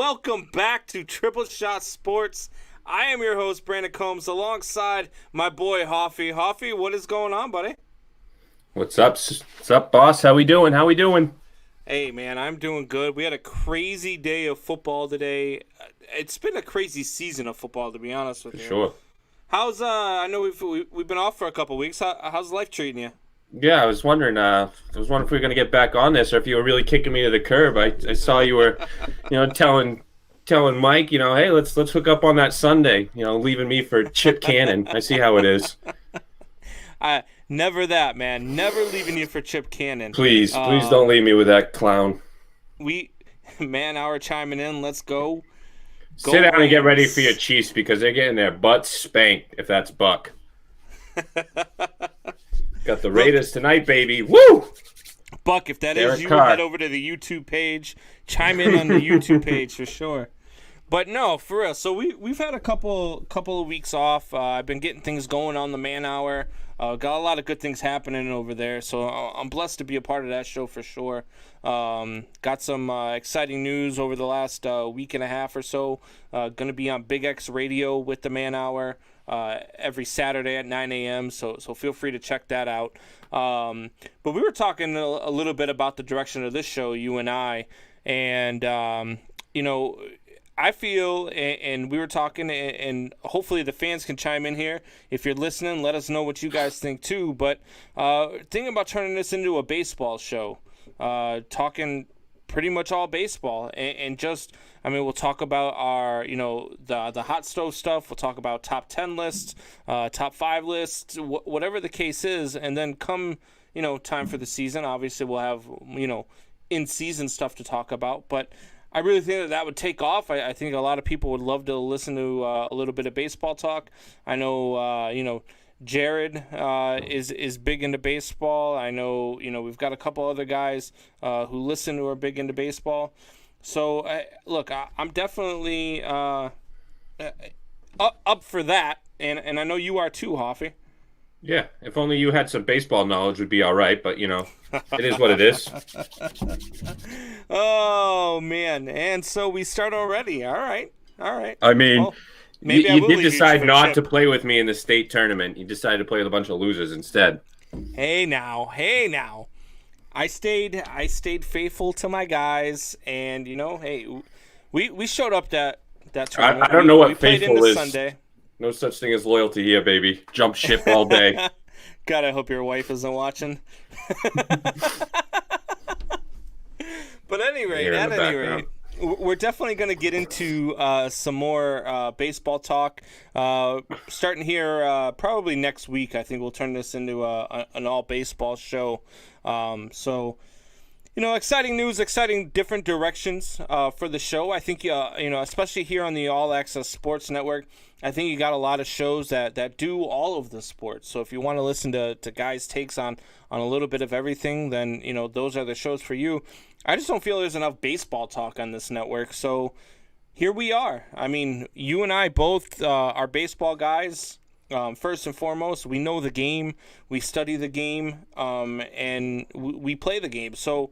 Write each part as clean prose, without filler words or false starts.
welcome back to Triple Shot Sports. I am your host, Brandon Combs, alongside my boy, Hoffy. Hoffy, what is going on, buddy? What's up? What's up, boss? How we doing? Hey, man, I'm doing good. We had a crazy day of football today. It's been a crazy season of football, to be honest with For you. sure. How's I know we've been off for a couple weeks. How's life treating you? Yeah, I was wondering. If we were gonna get back on this, or if you were really kicking me to the curb. I saw you were, telling Mike, hey, let's hook up on that Sunday. Leaving me for Chip Cannon. I see how it is. Never that, man. Never leaving you for Chip Cannon. Please don't leave me with that clown. Man hour chiming in. Let's go. Sit down and get ready for your Chiefs because they're getting their butts spanked. If that's Buck. Got the Raiders tonight, baby. Woo! Buck, if that Derek is you, Carr. head over to the YouTube page. Chime in on the YouTube page for sure. But no, for real. So we've had a couple of weeks off. I've been getting things going on the Man Hour. Got a lot of good things happening over there. So I'm blessed to be a part of that show for sure. Got some exciting news over the last week and a half or so. Going to be on Big X Radio with the Man Hour every Saturday at 9 a.m. So feel free to check that out. But we were talking a little bit about the direction of this show, you and I. And, I feel, and we were talking, and hopefully the fans can chime in here. If you're listening, let us know what you guys think too. But thinking about turning this into a baseball show, talking pretty much all baseball, and we'll talk about our, the hot stove stuff. We'll talk about top 10 lists, top 5 lists, whatever the case is, and then come, time for the season. Obviously, we'll have, in-season stuff to talk about, but I really think that would take off. I think a lot of people would love to listen to a little bit of baseball talk. I know, Jared is big into baseball. I know, we've got a couple other guys who listen who are big into baseball. So, look, I'm definitely up for that, and I know you are too, Hoffy. Yeah, if only you had some baseball knowledge would be all right, but it is what it is. Oh man, and so we start already. All right. I mean, well, maybe you did leave decide for not Chip. to play with me in the state tournament. You decided to play with a bunch of losers instead. Hey now. I stayed faithful to my guys, and hey, we showed up that tournament. I don't know what we played faithful into is. Sunday. No such thing as loyalty here, baby. Jump ship all day. God, I hope your wife isn't watching. But at any rate, we're definitely going to get into some more baseball talk. Starting here probably next week, I think we'll turn this into an all baseball show. Exciting news, exciting different directions for the show. I think, especially here on the All Access Sports Network, I think you got a lot of shows that do all of the sports. So if you want to listen to guys' takes on a little bit of everything, then, those are the shows for you. I just don't feel there's enough baseball talk on this network. So here we are. I mean, you and I both are baseball guys. First and foremost, we know the game, we study the game, and we play the game. So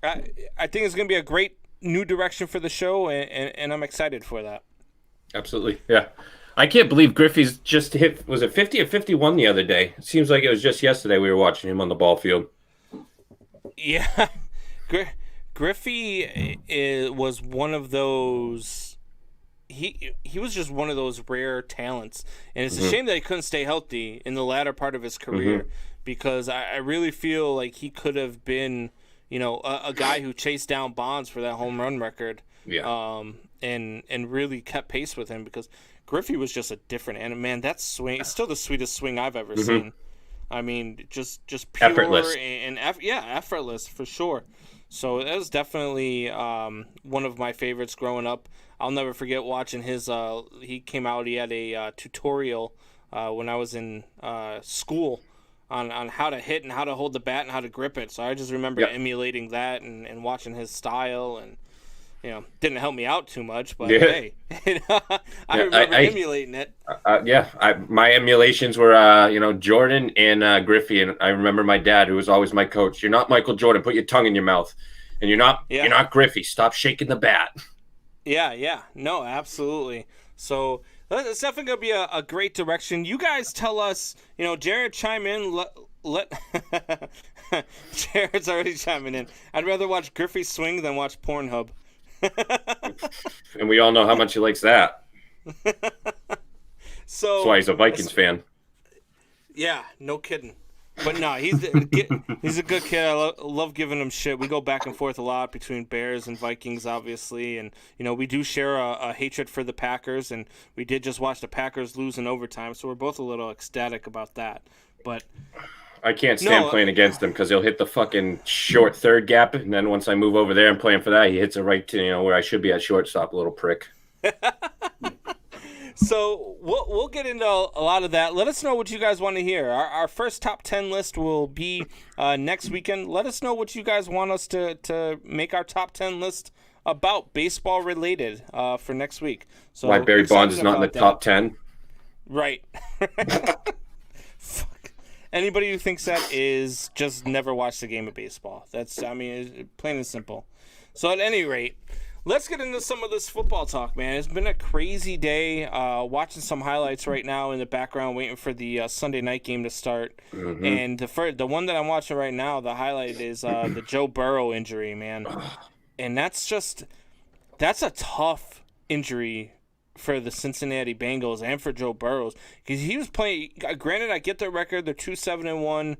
I think it's going to be a great new direction for the show, and I'm excited for that. Absolutely, yeah. I can't believe Griffey's just hit, was it 50 or 51 the other day? It seems like it was just yesterday we were watching him on the ball field. Yeah, Griffey was one of those. He was just one of those rare talents, and it's a shame that he couldn't stay healthy in the latter part of his career, because I really feel like he could have been, a guy who chased down Bonds for that home run record, and really kept pace with him, because Griffey was just a different animal. Man, that swing is still the sweetest swing I've ever seen. I mean, just pure effortless, and effortless for sure. So that was definitely one of my favorites growing up. I'll never forget watching his. He came out. He had a tutorial when I was in school on how to hit and how to hold the bat and how to grip it. So I just remember emulating that and watching his style, and didn't help me out too much, but hey, I remember emulating it. My emulations were Jordan and Griffey, and I remember my dad, who was always my coach. You're not Michael Jordan. Put your tongue in your mouth, and you're not Griffey. Stop shaking the bat. Yeah. No, absolutely. So it's definitely gonna be a great direction. You guys tell us. Jared, chime in. Let Jared's already chiming in. I'd rather watch Griffey swing than watch Pornhub. And we all know how much he likes that. That's why So, he's a Vikings fan. yeah, no kidding. But no, he's a good kid. I love giving him shit. We go back and forth a lot between Bears and Vikings, obviously, and we do share a hatred for the Packers, and we did just watch the Packers lose in overtime, so we're both a little ecstatic about that. But I can't stand playing against him because he'll hit the fucking short third gap, and then once I move over there and playing for that, he hits it right to where I should be at shortstop, little prick. So we'll get into a lot of that. Let us know what you guys want to hear. Our first top 10 list will be next weekend. Let us know what you guys want us to make our top 10 list about baseball related for next week. So why Barry Bonds is not in the top 10? Right. Fuck. Anybody who thinks that is just never watched a game of baseball. That's plain and simple. So at any rate, let's get into some of this football talk, man. It's been a crazy day. Watching some highlights right now in the background, waiting for the Sunday night game to start. Mm-hmm. And the one that I'm watching right now, the highlight is the Joe Burrow injury, man. And that's a tough injury for the Cincinnati Bengals and for Joe Burrow, because he was playing. Granted, I get their record; they're 2-7-1,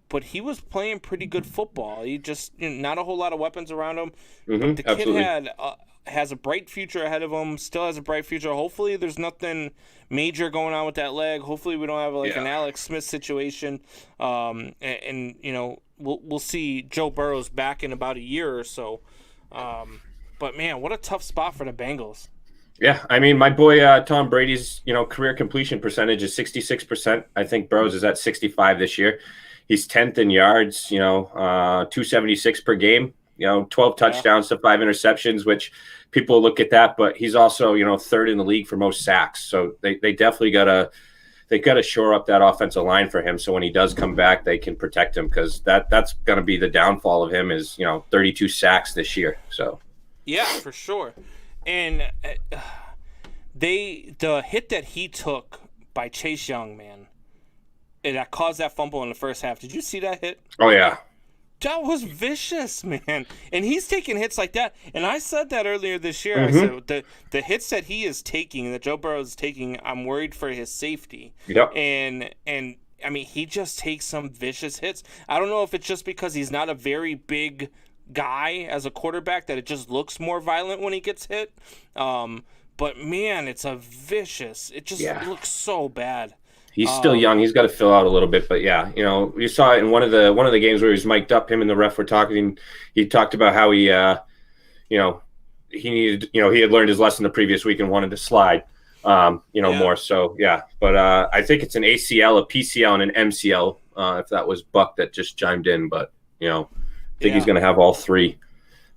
but he was playing pretty good football. He just not a whole lot of weapons around him. Mm-hmm, but the kid has a bright future ahead of him. Still has a bright future. Hopefully, there's nothing major going on with that leg. Hopefully, we don't have an Alex Smith situation. And we'll see Joe Burrow's back in about a year or so. But man, what a tough spot for the Bengals. Yeah, my boy Tom Brady's career completion percentage is 66%. I think Burrows is at 65 this year. He's 10th in yards, 276 per game, 12 touchdowns to 5 interceptions, which people look at that, but he's also, third in the league for most sacks. So they definitely got to shore up that offensive line for him. So when he does come back, they can protect him, because that's going to be the downfall of him is, 32 sacks this year. So yeah, for sure. And the hit that he took by Chase Young, man, that caused that fumble in the first half. Did you see that hit? Oh, yeah. That was vicious, man. And he's taking hits like that. And I said that earlier this year. Mm-hmm. I said the hits that he is taking, that Joe Burrow is taking, I'm worried for his safety. Yep. And he just takes some vicious hits. I don't know if it's just because he's not a very big guy as a quarterback that it just looks more violent when he gets hit. But man, it just looks so bad. He's still young. He's got to fill out a little bit, but yeah, you saw it in one of the games where he was mic'd up. Him and the ref were talking. He talked about how he needed, he had learned his lesson the previous week and wanted to slide, more. So yeah, but I think it's an ACL, a PCL, and an MCL. If that was Buck that just chimed in, but I think he's going to have all three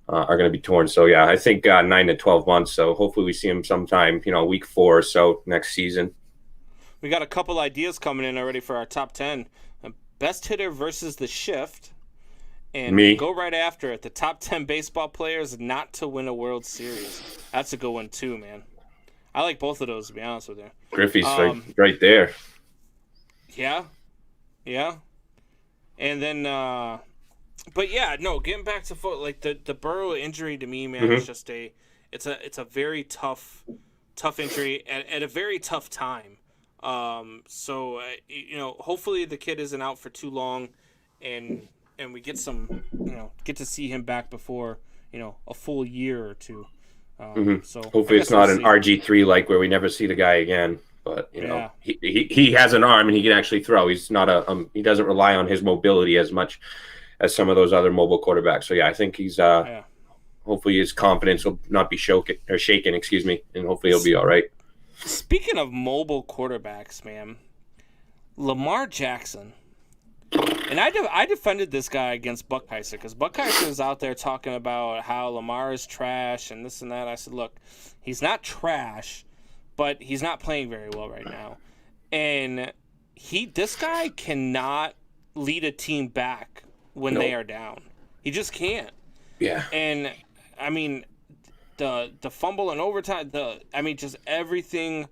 are going to be torn. So yeah, I think 9 to 12 months. So hopefully we see him sometime, week 4 or so next season. We got a couple ideas coming in already for our top 10. Best hitter versus the shift. And me. Go right after it. The top 10 baseball players not to win a World Series. That's a good one too, man. I like both of those, to be honest with you. Griffey's right there. Yeah. And then, but yeah, no, getting back to the Burrow injury to me, man, is just it's a very tough injury at a very tough time. So hopefully the kid isn't out for too long, and we get to see him back before a full year or two. So hopefully it's not an RG3 where we never see the guy again. But he has an arm and he can actually throw. He's not he doesn't rely on his mobility as much as some of those other mobile quarterbacks. So yeah, I think he's hopefully his confidence will not be shaken, and hopefully he'll be all right. Speaking of mobile quarterbacks, man, Lamar Jackson, and I defended this guy against Buckheiser, because Buckheiser is out there talking about how Lamar is trash and this and that. I said, look, he's not trash, but he's not playing very well right now, and this guy cannot lead a team back when they are down. He just can't. Yeah. And the fumble in overtime, just everything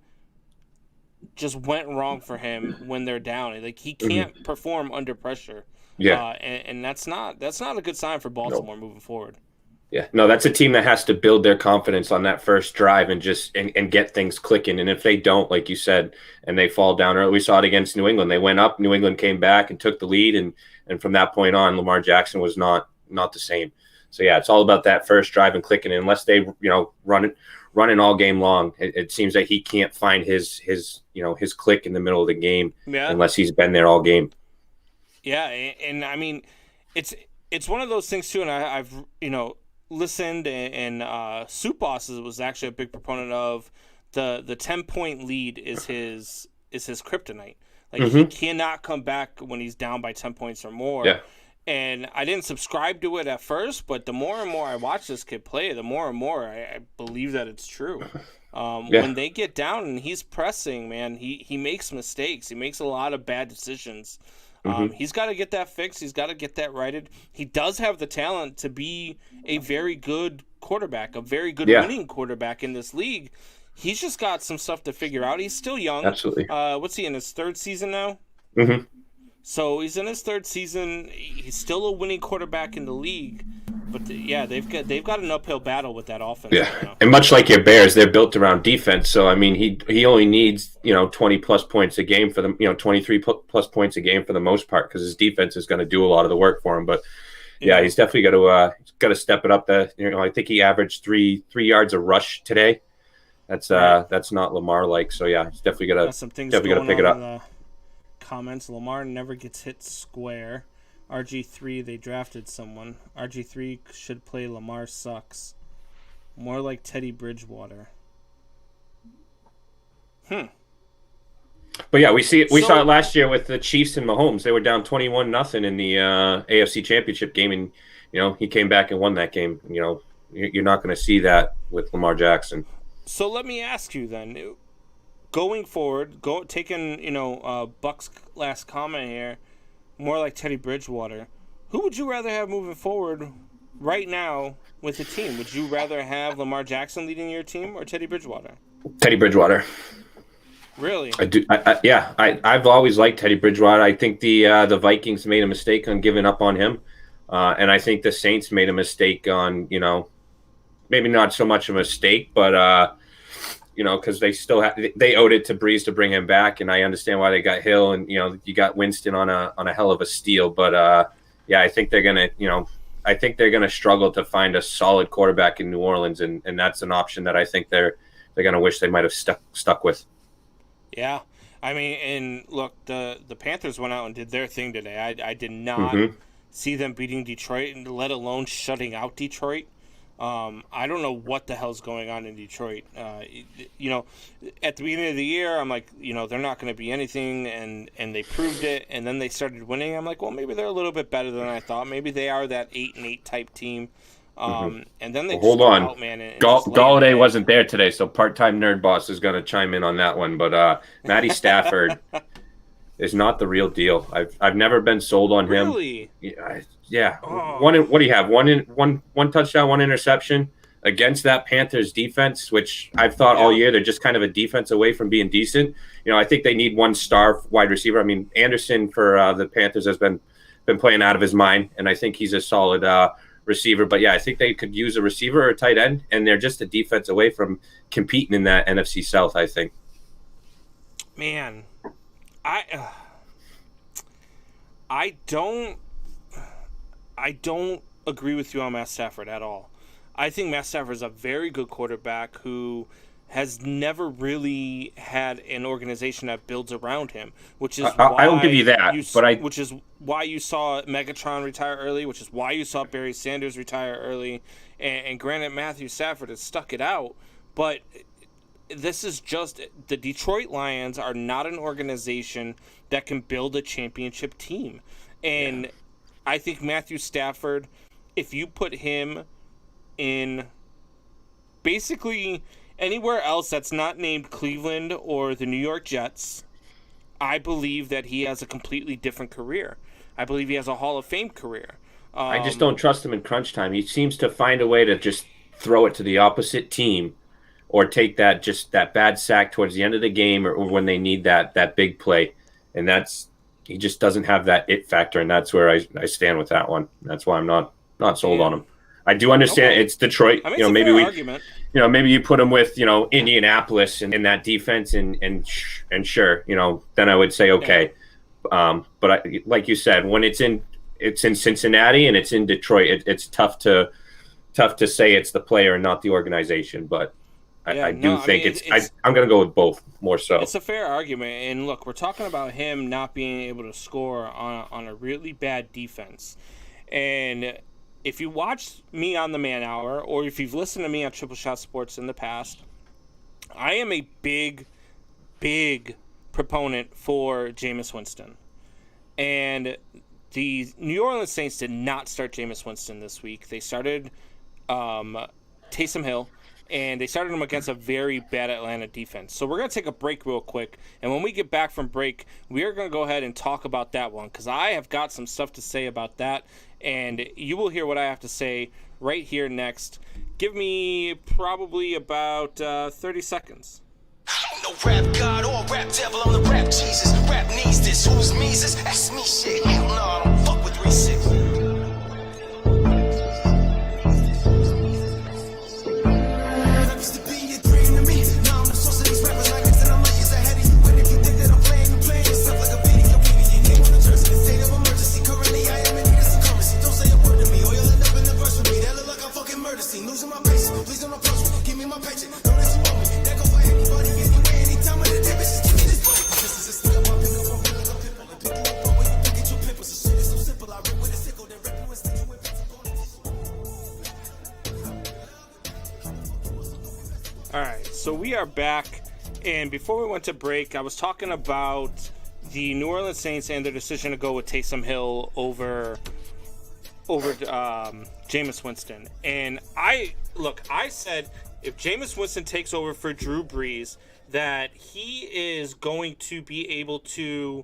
just went wrong for him when they're down. Like he can't perform under pressure. Yeah. And that's not a good sign for Baltimore moving forward. Yeah, no, that's a team that has to build their confidence on that first drive and just and get things clicking. And if they don't, like you said, and they fall down early, we saw it against New England. They went up, New England came back and took the lead, and from that point on, Lamar Jackson was not the same. So yeah, it's all about that first drive and clicking. And unless they running all game long, it seems that he can't find his click in the middle of the game unless he's been there all game. Yeah, and I mean, it's one of those things too. And I've listened, and Soup Boss was actually a big proponent of the 10-point lead is his kryptonite. Like he cannot come back when he's down by 10 points or more. Yeah. And I didn't subscribe to it at first, but the more and more I watch this kid play, the more and more I believe that it's true. When they get down and he's pressing, man, he makes mistakes. He makes a lot of bad decisions. He's got to get that fixed. He's got to get that righted. He does have the talent to be a very good quarterback, a very good winning quarterback in this league. He's just got some stuff to figure out. He's still young. Absolutely. What's he, in his third season now? So he's in his third season. He's still a winning quarterback in the league. But they've got an uphill battle with that offense. Yeah, right now. and much like your Bears, they're built around defense. So I mean, he only needs 20 plus points a game for them, 23 plus points a game for the most part, because his defense is going to do a lot of the work for him. But he's definitely got to step it up. I think he averaged three yards a rush today. That's not Lamar like. So yeah, he's definitely got to pick it up. In the comments, Lamar never gets hit square. RG3, they drafted someone. RG3 should play Lamar sucks. More like Teddy Bridgewater. But yeah, we saw it last year with the Chiefs and Mahomes. They were down 21-0 in the AFC Championship game, and he came back and won that game. You're not going to see that with Lamar Jackson. So let me ask you then, going forward, taking Buck's last comment here. More like Teddy Bridgewater. Who would you rather have moving forward right now with the team? Would you rather have Lamar Jackson leading your team or Teddy Bridgewater? Teddy Bridgewater. Really? I do. I've always liked Teddy Bridgewater. I think the Vikings made a mistake on giving up on him, and I think the Saints made a mistake on maybe not so much a mistake, but because they owed it to Breeze to bring him back, and I understand why they got Hill, and you got Winston on a hell of a steal, but I think they're gonna struggle to find a solid quarterback in New Orleans, and that's an option that I think they're gonna wish they might have stuck with. Yeah, I mean, and look, the Panthers went out and did their thing today. I did not see them beating Detroit, let alone shutting out Detroit. I don't know what the hell's going on in Detroit. At the beginning of the year, I'm like, they're not going to be anything, and they proved it. And then they started winning. I'm like, well, maybe they're a little bit better than I thought. Maybe they are that 8-8 type team. And then they hold on. Out, man. Galladay wasn't there today, so part-time nerd boss is going to chime in on that one. But Matty Stafford is not the real deal. I've never been sold on him. Really? Yeah. What do you have? One touchdown, one interception against that Panthers defense, which I've thought all year they're just kind of a defense away from being decent. I think they need one star wide receiver. I mean, Anderson for the Panthers has been playing out of his mind, and I think he's a solid receiver. But yeah, I think they could use a receiver or a tight end, and they're just a defense away from competing in that NFC South, I think. Man, I don't agree with you on Matt Stafford at all. I think Matt Stafford is a very good quarterback who has never really had an organization that builds around him, which is why I will give you that. Which is why you saw Megatron retire early, which is why you saw Barry Sanders retire early, and granted, Matthew Stafford has stuck it out, but this is just the Detroit Lions are not an organization that can build a championship team, and I think Matthew Stafford, if you put him in basically anywhere else that's not named Cleveland or the New York Jets, I believe that he has a completely different career. I believe he has a Hall of Fame career. I just don't trust him in crunch time. He seems to find a way to just throw it to the opposite team or take that bad sack towards the end of the game or when they need that big play. And he just doesn't have that it factor, and that's where I stand with that one. That's why I'm not sold on him. I do understand it's Detroit. I mean, it's a fair argument. Maybe you put him with Indianapolis in that defense, and sure, then I would say okay. Yeah. But like you said, when it's in Cincinnati and it's in Detroit, it's tough to say it's the player and not the organization. But I'm going to go with both more so. It's a fair argument. And look, we're talking about him not being able to score on a really bad defense. And if you watched me on the Man Hour, or if you've listened to me on Triple Shot Sports in the past, I am a big, big proponent for Jameis Winston. And the New Orleans Saints did not start Jameis Winston this week. They started Taysom Hill, and they started him against a very bad Atlanta defense. So we're going to take a break real quick, and when we get back from break, we are going to go ahead and talk about that one, because I have got some stuff to say about that, and you will hear what I have to say right here next. Give me probably about 30 seconds. I'm no rap god or rap devil, I'm the rap Jesus. Rap needs this, who's Mises? Ask me shit, hell no, I don't fuck with 3-6. Losing my patience, please don't approach me. Give me my paycheck, don't let you want me. That go for anybody, anyway, anytime of the day. Bitches, give me this money. This is a still up, pick up on real like a pimple. And pick you up on when you think it's your pimples. This shit is so simple. I rip with a sickle, then rip you and stick you with pencil. Alright, so we are back. And before we went to break, I was talking about the New Orleans Saints and their decision to go with Taysom Hill over Jameis Winston. And I said if Jameis Winston takes over for Drew Brees, that he is going to be able to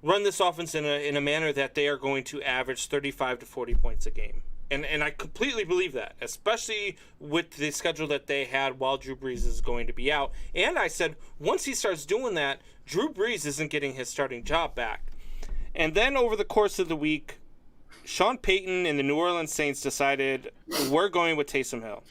run this offense in a manner that they are going to average 35 to 40 points a game. And I completely believe that, especially with the schedule that they had while Drew Brees is going to be out. And I said once he starts doing that, Drew Brees isn't getting his starting job back. And then over the course of the week, Sean Payton and the New Orleans Saints decided we're going with Taysom Hill.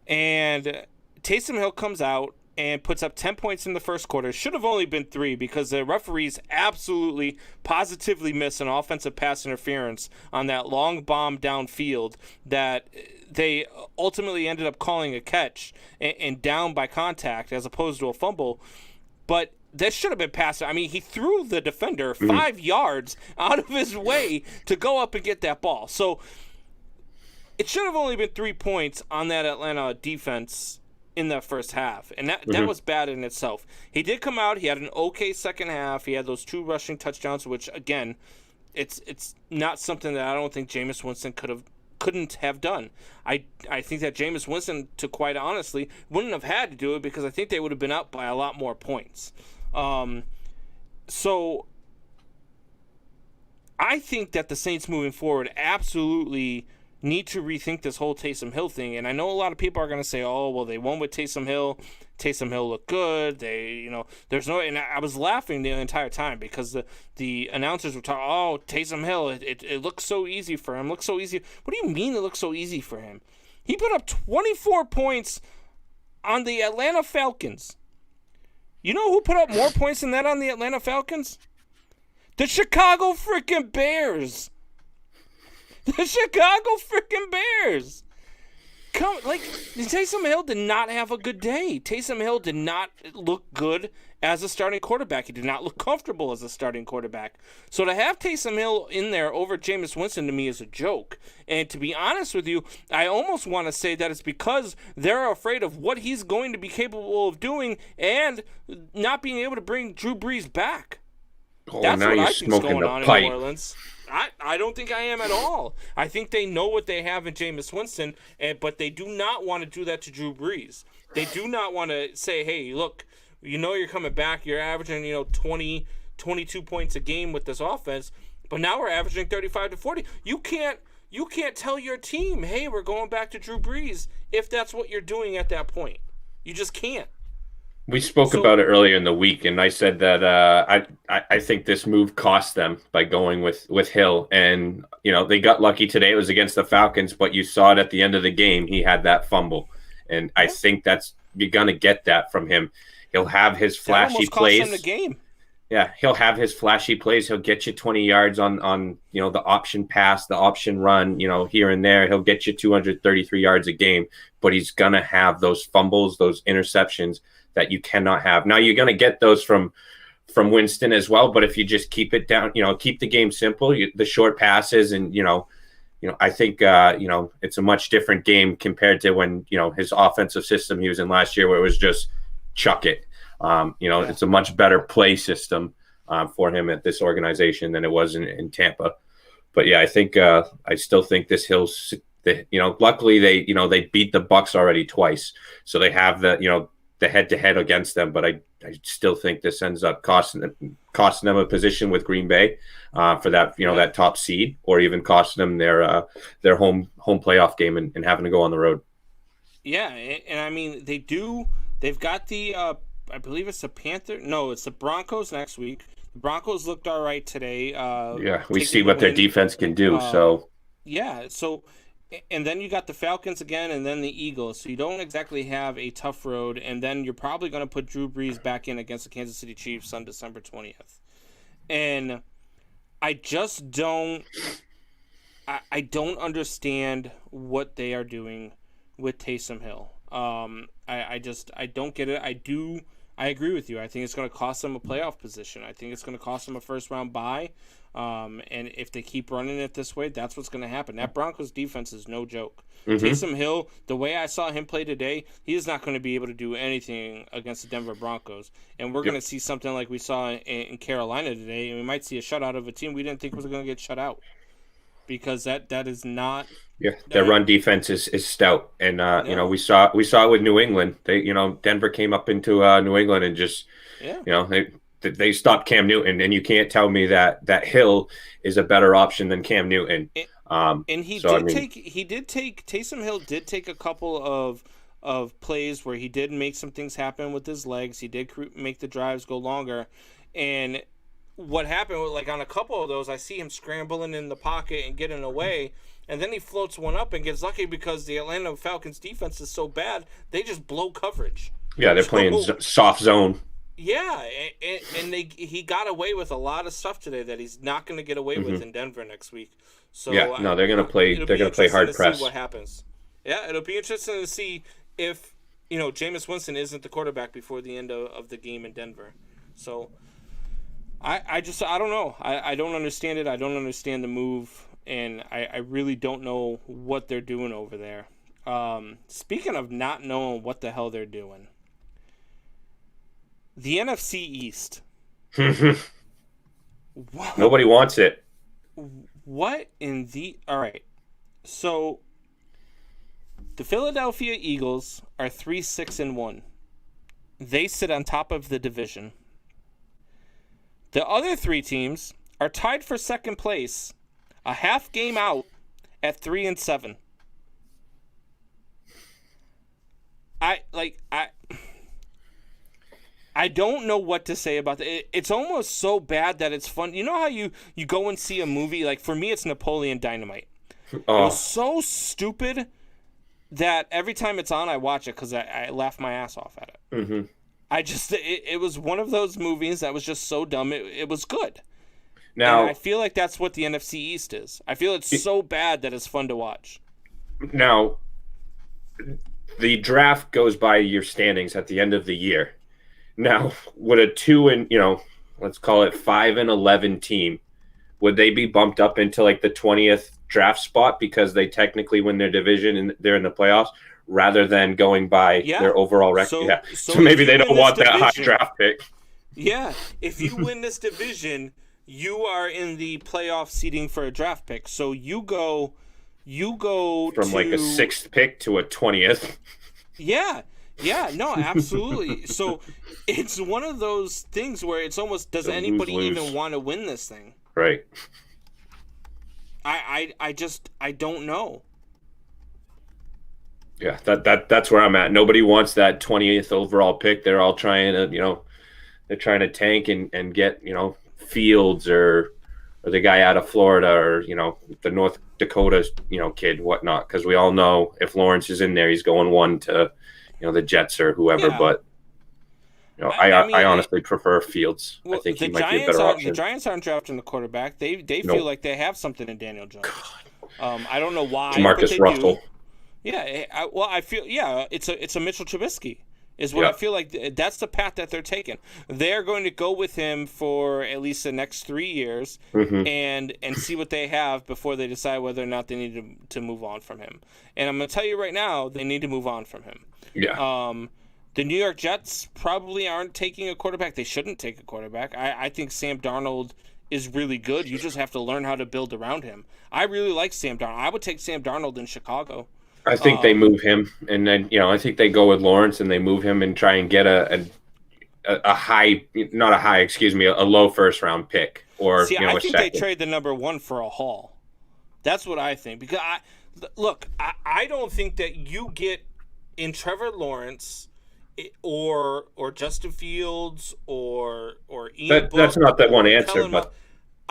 And Taysom Hill comes out and puts up 10 points in the first quarter. Should have only been 3 because the referees absolutely, positively missed an offensive pass interference on that long bomb downfield that they ultimately ended up calling a catch and down by contact as opposed to a fumble. But that should have been passed. I mean, he threw the defender 5 yards out of his way to go up and get that ball. So it should have only been 3 points on that Atlanta defense in that first half. And that was bad in itself. He did come out. He had an okay second half. He had those 2 rushing touchdowns, which, again, it's not something that I don't think Jameis Winston couldn't have done. I think that Jameis Winston, to quite honestly, wouldn't have had to do it because I think they would have been up by a lot more points. So I think that the Saints moving forward absolutely need to rethink this whole Taysom Hill thing. And I know a lot of people are going to say, oh, well, they won with Taysom Hill. Taysom Hill looked good. There's no, and I was laughing the entire time because the announcers were talking, oh, Taysom Hill, it looks so easy for him. Looks so easy. What do you mean it looks so easy for him? He put up 24 points on the Atlanta Falcons. You know who put up more points than that on the Atlanta Falcons? The Chicago freaking Bears. The Chicago freaking Bears. Taysom Hill did not have a good day. Taysom Hill did not look good as a starting quarterback. He did not look comfortable as a starting quarterback. So to have Taysom Hill in there over Jameis Winston to me is a joke. And to be honest with you, I almost want to say that it's because they're afraid of what he's going to be capable of doing and not being able to bring Drew Brees back. Oh, that's now what you're I think's smoking going the on pipe. in New Orleans. I don't think I am at all. I think they know what they have in Jameis Winston, but they do not want to do that to Drew Brees. They do not want to say, hey, look, you're coming back. You're averaging, 20, 22 points a game with this offense, but now we're averaging 35 to 40. You can't you can't tell your team, hey, we're going back to Drew Brees if that's what you're doing at that point. You just can't. We spoke about it earlier in the week, and I said that I think this move cost them by going with Hill. And, they got lucky today. It was against the Falcons, but you saw it at the end of the game. He had that fumble. And I think you're going to get that from him. He'll have his flashy plays. Cost him the game. Yeah, he'll have his flashy plays. He'll get you 20 yards on the option pass, the option run, here and there. He'll get you 233 yards a game, but he's going to have those fumbles, those interceptions that you cannot have. Now, you're going to get those from Winston as well, but if you just keep it down, keep the game simple, the short passes, and, I think, it's a much different game compared to when, his offensive system he was in last year where it was just chuck it. It's a much better play system for him at this organization than it was in Tampa. But yeah, I think I still think this Hill's, luckily they beat the Bucs already twice, so they have the head-to-head against them. But I still think this ends up costing them a position with Green Bay for that that top seed, or even costing them their home playoff game and having to go on the road. Yeah, and I mean they've got the. I believe it's the Panthers. No, it's the Broncos next week. The Broncos looked all right today. We see what their defense can do. And then you got the Falcons again, and then the Eagles. So you don't exactly have a tough road. And then you're probably going to put Drew Brees back in against the Kansas City Chiefs on December 20th. And I just don't. I don't understand what they are doing with Taysom Hill. I don't get it. I agree with you. I think it's going to cost them a playoff position. I think it's going to cost them a first-round bye. And if they keep running it this way, that's what's going to happen. That Broncos defense is no joke. Mm-hmm. Taysom Hill, the way I saw him play today, he is not going to be able to do anything against the Denver Broncos. And we're going to see something like we saw in Carolina today, and we might see a shutout of a team we didn't think was going to get shut out. Because that is not. Yeah, their run defense is stout, and we saw it with New England. They Denver came up into New England and just they stopped Cam Newton, and you can't tell me that Hill is a better option than Cam Newton. And Taysom Hill did take a couple of plays where he did make some things happen with his legs. He did make the drives go longer, and what happened, like on a couple of those, I see him scrambling in the pocket and getting away, and then he floats one up and gets lucky because the Atlanta Falcons defense is so bad, they just blow coverage. Yeah, they're playing soft zone. Yeah, and he got away with a lot of stuff today that he's not going to get away with in Denver next week. So they're going to play. They're going to play hard press. See what happens? Yeah, it'll be interesting to see if Jameis Winston isn't the quarterback before the end of the game in Denver. So. I don't know. I don't understand it. I don't understand the move, and I really don't know what they're doing over there. Speaking of not knowing what the hell they're doing, the NFC East. Nobody wants it. What in the... All right. So, the Philadelphia Eagles are 3-6-1. They sit on top of the division. The other three teams are tied for second place, a half game out at 3-7. I don't know what to say about it. It's almost so bad that it's fun. You know how you go and see a movie? Like, for me, it's Napoleon Dynamite. Oh. It was so stupid that every time it's on, I watch it because I laugh my ass off at it. Mm-hmm. It was one of those movies that was just so dumb. It was good. Now, and I feel like that's what the NFC East is. I feel it's so bad that it's fun to watch. Now, the draft goes by your standings at the end of the year. Now, would a let's call it 5-11 team, would they be bumped up into like the 20th draft spot because they technically win their division and they're in the playoffs? Rather than going by their overall record. So maybe they don't want that high draft pick. Yeah. If you win this division, you are in the playoff seeding for a draft pick. So you go from like a 6th pick to a 20th. Yeah. Yeah, no, absolutely. So it's one of those things where it's almost, does anybody even want to win this thing? Right. I don't know. Yeah, that's where I'm at. Nobody wants that 20th overall pick. They're all trying to, they're trying to tank and get, Fields or the guy out of Florida or, the North Dakota, kid, whatnot. Because we all know if Lawrence is in there, he's going one to, the Jets or whoever. Yeah. But, I mean, I honestly prefer Fields. Well, I think the he might be a Giants better aren't option. the Giants aren't drafting the quarterback. They Nope. feel like they have something in Daniel Jones. I don't know why, but Marcus they Russell. do. Yeah, I feel it's a Mitchell Trubisky is what Yeah. I feel like. That's the path that they're taking. They're going to go with him for at least the next 3 years Mm-hmm. and see what they have before they decide whether or not they need to move on from him. And I'm going to tell you right now, they need to move on from him. Yeah. The New York Jets probably aren't taking a quarterback. They shouldn't take a quarterback. I think Sam Darnold is really good. You just have to learn how to build around him. I really like Sam Darnold. I would take Sam Darnold in Chicago. I think they move him, and then I think they go with Lawrence and they move him and try and get a high, not a high, excuse me, a low first round pick or See, a I think second. they trade the number 1 for a haul. That's what I think. Because I don't think that you get in Trevor Lawrence or Justin Fields or Ian Book That's not that one or answer, Kellen but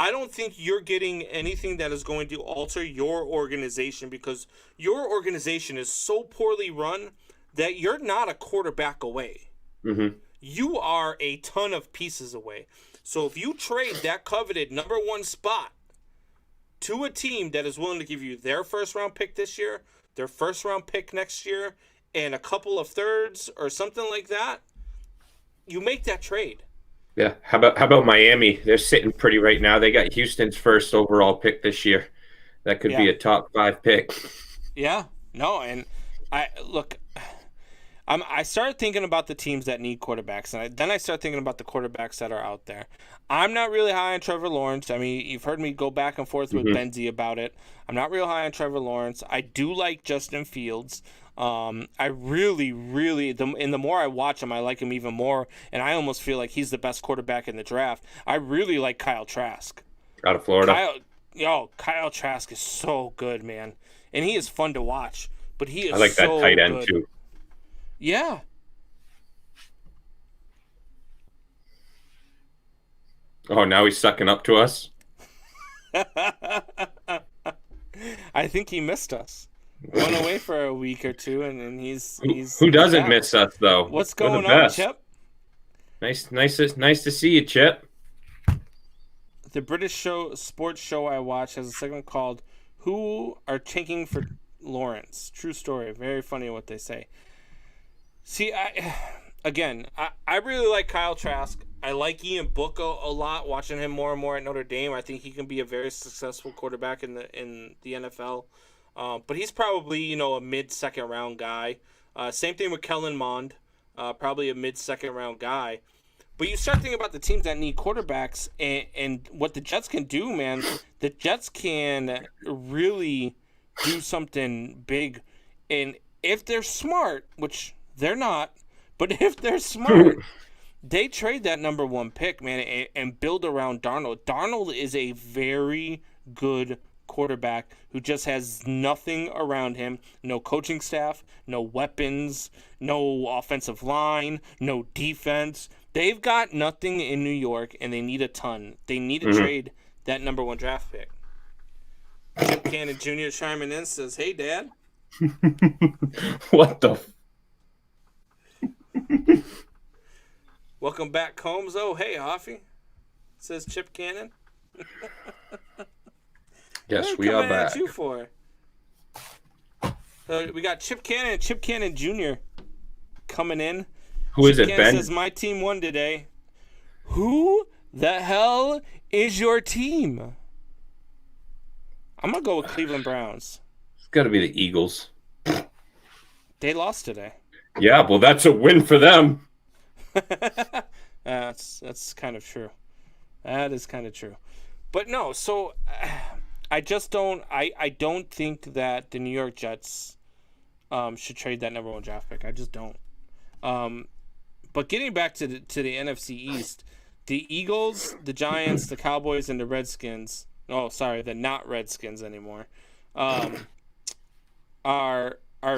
I don't think you're getting anything that is going to alter your organization because your organization is so poorly run that you're not a quarterback away. mm-hmm. You are a ton of pieces away. So if you trade that coveted number 1 spot to a team that is willing to give you their first round pick this year, their first round pick next year, and a couple of thirds or something like that, you make that trade. Yeah. How about Miami? They're sitting pretty right now. They got Houston's first overall pick this year. That could be a top 5 pick. Yeah. No, and I started thinking about the teams that need quarterbacks, and then I start thinking about the quarterbacks that are out there. I'm not really high on Trevor Lawrence. I mean, you've heard me go back and forth with Benzie about it. I'm not real high on Trevor Lawrence. I do like Justin Fields. I really, and the more I watch him, I like him even more, and I almost feel like he's the best quarterback in the draft. I really like Kyle Trask. Out of Florida. Kyle Trask is so good, man, and he is fun to watch. But he is I like that so tight end good. too. Yeah. Oh, now he's sucking up to us. I think he missed us. Went away for a week or two, and he's Who doesn't back. miss us though? What's We're the going on, best. Chip? Nice to see you, Chip. The British sports show I watch has a segment called "Who Are Tanking for Lawrence?" True story. Very funny what they say. See, I really like Kyle Trask. I like Ian Book a lot. Watching him more and more at Notre Dame, I think he can be a very successful quarterback in the NFL. But he's probably a mid-second round guy. Same thing with Kellen Mond, probably a mid-second round guy. But you start thinking about the teams that need quarterbacks and what the Jets can do, man. The Jets can really do something big, and if they're smart, which they're not, but if they're smart, they trade that number 1 pick, man, and build around Darnold. Darnold is a very good quarterback who just has nothing around him. No coaching staff, no weapons, no offensive line, no defense. They've got nothing in New York, and they need a ton. They need to trade that number 1 draft pick. Chip Cannon Jr. chiming in says, "Hey, Dad." What the? Welcome back, Combs. Oh, hey, Hoffy, says Chip Cannon. Yes, What we are coming at back. you for? We got Chip Cannon and Chip Cannon Jr. coming in. Who is Chip it, Cannon Ben? says, my team won today. Who the hell is your team? I'm going to go with Cleveland Browns. It's got to be the Eagles. They lost today. Yeah, well, that's a win for them. That's kind of true. That is kind of true. But no, so I just don't I don't think that the New York Jets should trade that number 1 draft pick. I just don't. But getting back to the NFC East, the Eagles, the Giants, the Cowboys, and the Redskins oh, sorry, the not Redskins anymore, are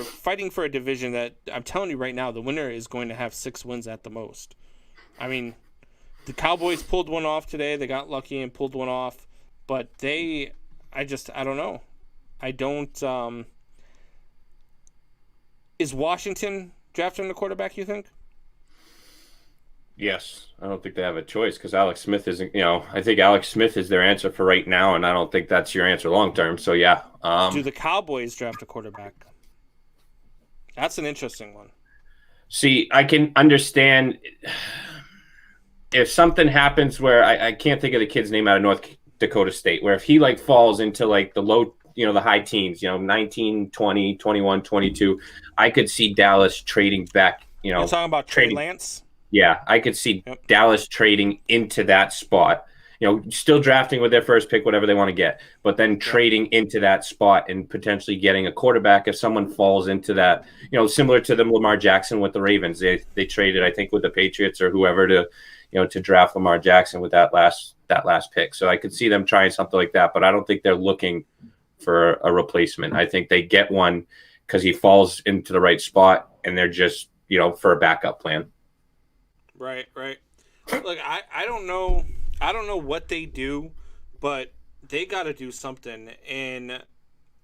fighting for a division that I'm telling you right now, the winner is going to have 6 wins at the most. I mean, the Cowboys pulled one off today. They got lucky and pulled one off, but I don't know. I don't. Is Washington drafting the quarterback, you think? Yes, I don't think they have a choice because Alex Smith isn't. I think Alex Smith is their answer for right now, and I don't think that's your answer long term. So yeah. Do the Cowboys draft a quarterback? That's an interesting one. See, I can understand if something happens where I can't think of the kid's name out of North Dakota State, where if he falls into the low, the high teens, 19, 20, 21, 22, I could see Dallas trading back. You're talking about Trey Lance? Yeah, I could see Dallas trading into that spot. Still drafting with their first pick, whatever they want to get, but then trading into that spot and potentially getting a quarterback if someone falls into that. Similar to the Lamar Jackson with the Ravens, they traded, I think, with the Patriots or whoever to draft Lamar Jackson with that last pick. So I could see them trying something like that, but I don't think they're looking for a replacement. I think they get one because he falls into the right spot, and they're just for a backup plan. Right. Look, I don't know. I don't know what they do, but they got to do something. And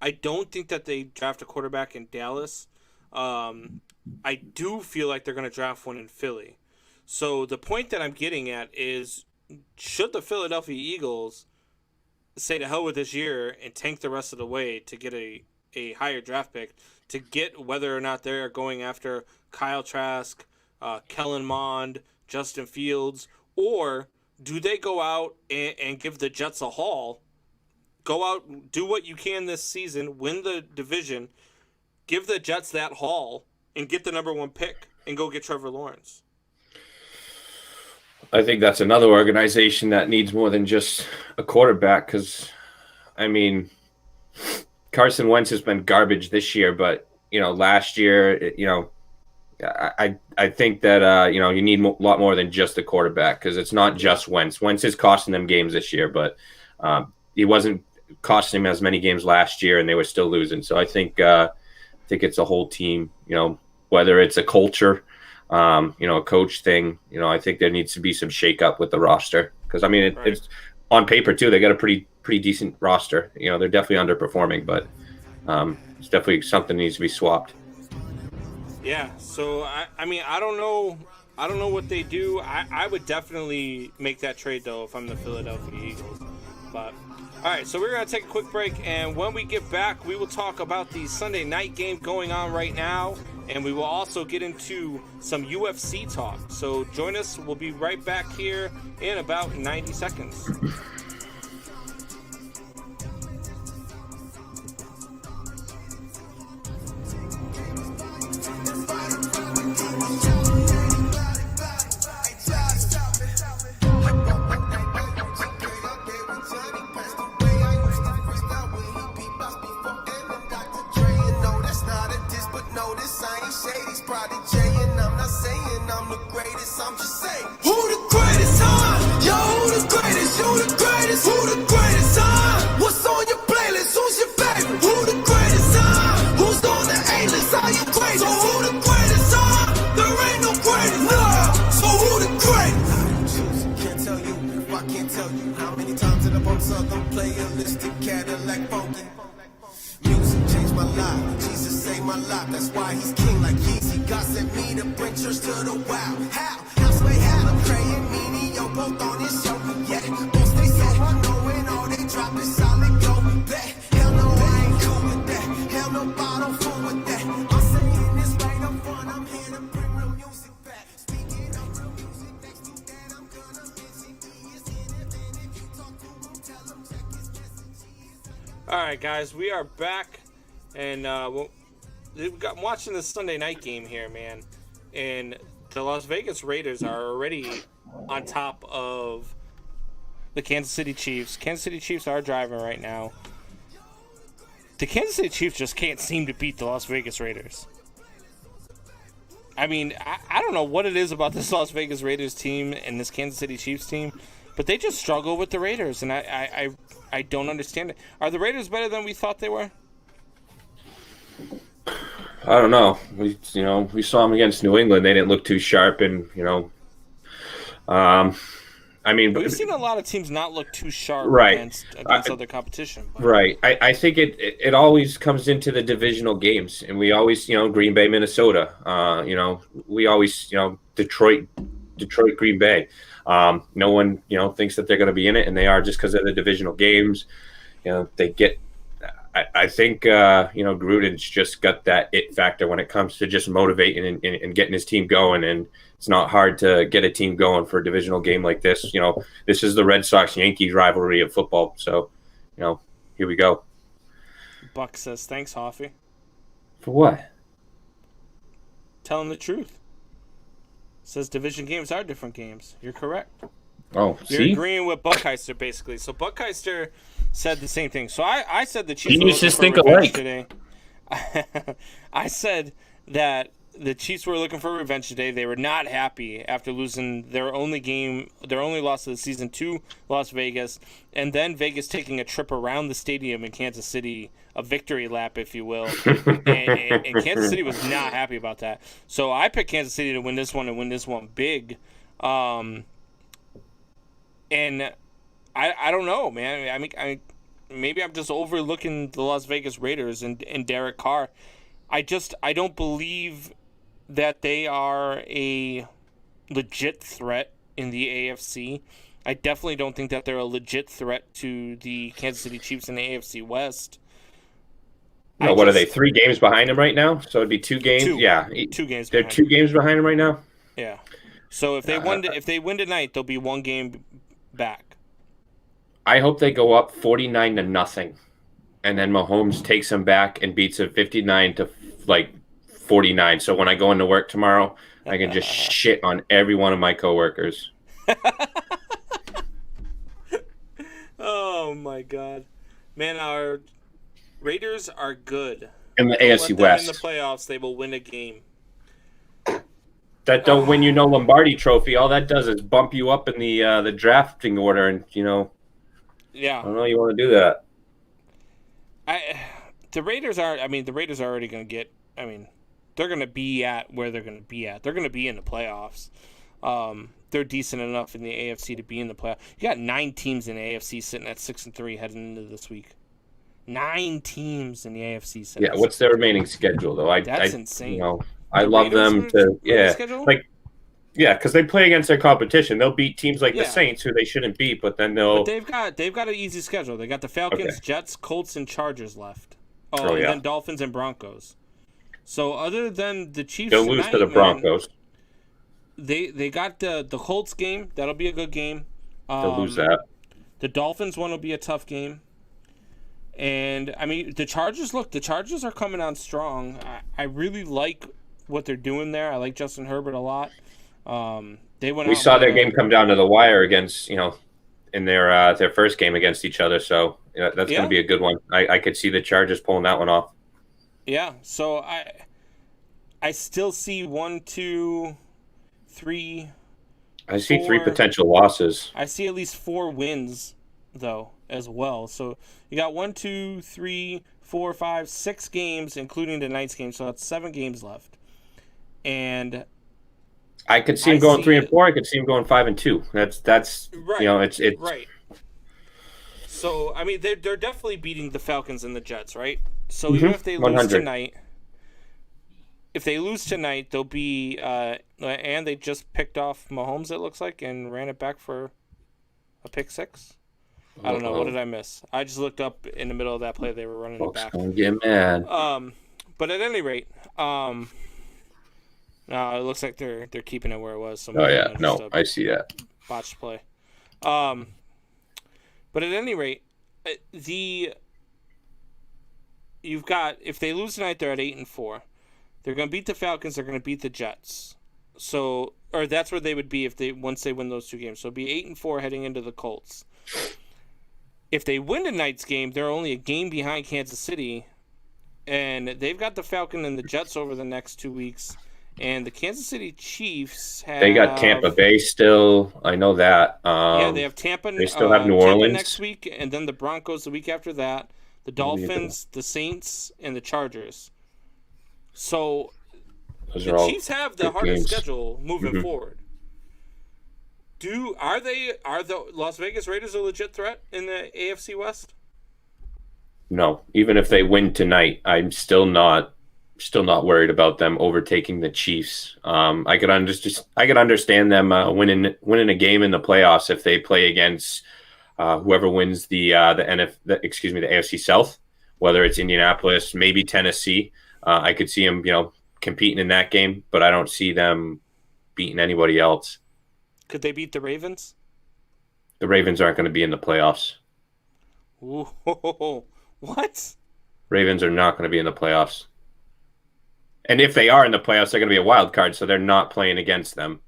I don't think that they draft a quarterback in Dallas. I do feel like they're going to draft one in Philly. So the point that I'm getting at is, should the Philadelphia Eagles say to hell with this year and tank the rest of the way to get a higher draft pick, to get whether or not they're going after Kyle Trask, Kellen Mond, Justin Fields, or do they go out and give the Jets a haul? Go out, do what you can this season, win the division, give the Jets that haul, and get the number 1 pick and go get Trevor Lawrence. I think that's another organization that needs more than just a quarterback because, Carson Wentz has been garbage this year, but, last year, I think that, you need a lot more than just a quarterback because it's not just Wentz. Wentz is costing them games this year, but he wasn't costing them as many games last year, and they were still losing. So I think it's a whole team, whether it's a culture, a coach thing. I think there needs to be some shakeup with the roster because, it's on paper, too. They got a pretty decent roster. They're definitely underperforming, but it's definitely something that needs to be swapped. Yeah, so I don't know what they do. I would definitely make that trade though if I'm the Philadelphia Eagles. But all right, so we're gonna take a quick break, and when we get back, we will talk about the Sunday night game going on right now, and we will also get into some UFC talk. So join us. We'll be right back here in about 90 seconds. That's why he's king like Yeezy. God sent me to bring church to the wow. How? Sway how? I'm praying me, yo, both on his show. Yeah, both stay so knowing all they drop is solid go back. Hell no, I ain't cool with that. Hell no, I don't fool with that. I'm saying this right up front. I'm here to bring real music back. Speaking of real music, next to that, I'm gonna mention he is independent. If you talk to him, tell him check his message. All right, guys, we are back, and I'm watching this Sunday night game here, man, and the Las Vegas Raiders are already on top of the Kansas City Chiefs. Kansas City Chiefs are driving right now. The Kansas City Chiefs just can't seem to beat the Las Vegas Raiders. I don't know what it is about this Las Vegas Raiders team and this Kansas City Chiefs team, But they just struggle with the Raiders, and I don't understand it. Are the Raiders better than we thought they were? I don't know. We saw them against New England. They didn't look too sharp, and I mean, We've seen a lot of teams not look too sharp right against other competition. But. Right. I think it always comes into the divisional games, and we always Green Bay, Minnesota. We always Detroit, Green Bay. No one thinks that they're going to be in it, and they are just because of the divisional games. They get. I think Gruden's just got that it factor when it comes to just motivating and getting his team going, and it's not hard to get a team going for a divisional game like this. This is the Red Sox-Yankees rivalry of football, so here we go. Buck says, "Thanks, Hoffy." For what? Telling the truth. Says division games are different games. You're correct. Oh, You're see? agreeing with Buckheister, basically. So Buckheister said the same thing. So I said the Chiefs Geniuses were looking think for revenge alike. today. I said that the Chiefs were looking for revenge today. They were not happy after losing their only loss of the season to Las Vegas, and then Vegas taking a trip around the stadium in Kansas City, a victory lap, if you will. and Kansas City was not happy about that. So I picked Kansas City to win this one and win this one big. And I don't know, man. I maybe I'm just overlooking the Las Vegas Raiders and Derek Carr. I don't believe that they are a legit threat in the AFC. I definitely don't think that they're a legit threat to the Kansas City Chiefs in the AFC West. What are they? 3 games behind them right now? So it'd be 2 games. 2. Yeah, 2 games. They're 2 games behind them right now. Yeah. So if they win tonight, they'll be 1 game back. I hope they go up 49-0, and then Mahomes takes them back and beats them 59-49. So when I go into work tomorrow, I can just shit on every one of my coworkers. Oh my God, man! Our Raiders are good. In the AFC Let them West. in the playoffs, they will win a game. That don't win you no Lombardi trophy. All that does is bump you up in the drafting order, and Yeah. I don't know. You want to do that? The Raiders are. The Raiders are already going to get. They're going to be at where they're going to be at. They're going to be in the playoffs. They're decent enough in the AFC to be in the playoffs. You got 9 teams in the AFC sitting at 6-3 heading into this week. 9 teams in the AFC sitting. Yeah. What's their remaining schedule though? That's insane. I love them to because they play against their competition. They'll beat teams like the Saints, who they shouldn't beat, but then But they've got an easy schedule. They got the Falcons, Jets, Colts, and Chargers left. And then Dolphins and Broncos. So other than the Chiefs, they'll lose to the Broncos. They got the Colts game. That'll be a good game. They'll lose that. The Dolphins one will be a tough game. And the Chargers. Look, the Chargers are coming on strong. I really like what they're doing there. I like Justin Herbert a lot. We saw their game come down to the wire against in their first game against each other. So that's going to be a good one. I could see the Chargers pulling that one off. Yeah. So I still see 1, 2, 3. I see 3 potential losses. I see at least 4 wins though as well. So you got 1, 2, 3, 4, 5, 6 games, including tonight's game. So that's 7 games left. And I could see him going 3 and 4. I could see him going 5 and 2. That's right. It's right. So they're definitely beating the Falcons and the Jets, right? So even if they lose 100. tonight, they'll be and they just picked off Mahomes, it looks like, and ran it back for a pick 6. I don't know. What did I miss? I just looked up in the middle of that play. They were running it back. Don't get mad. But at any rate, no, it looks like they're keeping it where it was. So I see that botched play. But at any rate, you've got, if they lose tonight, they're at 8-4. They're going to beat the Falcons. They're going to beat the Jets. So, or that's where they would be once they win those 2 games. So it'd be 8-4 heading into the Colts. If they win tonight's game, they're only a game behind Kansas City, and they've got the Falcon and the Jets over the next 2 weeks. And the Kansas City Chiefs have... They got Tampa Bay still. I know that. Yeah, they have Tampa. They still have New Tampa Orleans next week, and then the Broncos the week after that. The Dolphins, the Saints, and the Chargers. So the Chiefs have the hardest schedule moving forward. Are the Las Vegas Raiders a legit threat in the AFC West? No, even if they win tonight, I'm still not worried about them overtaking the Chiefs. I could understand them winning a game in the playoffs if they play against whoever wins the AFC South, whether it's Indianapolis, maybe Tennessee. I could see them, competing in that game, but I don't see them beating anybody else. Could they beat the Ravens? The Ravens aren't going to be in the playoffs. Ooh, what? Ravens are not going to be in the playoffs. And if they are in the playoffs, they're going to be a wild card, so they're not playing against them.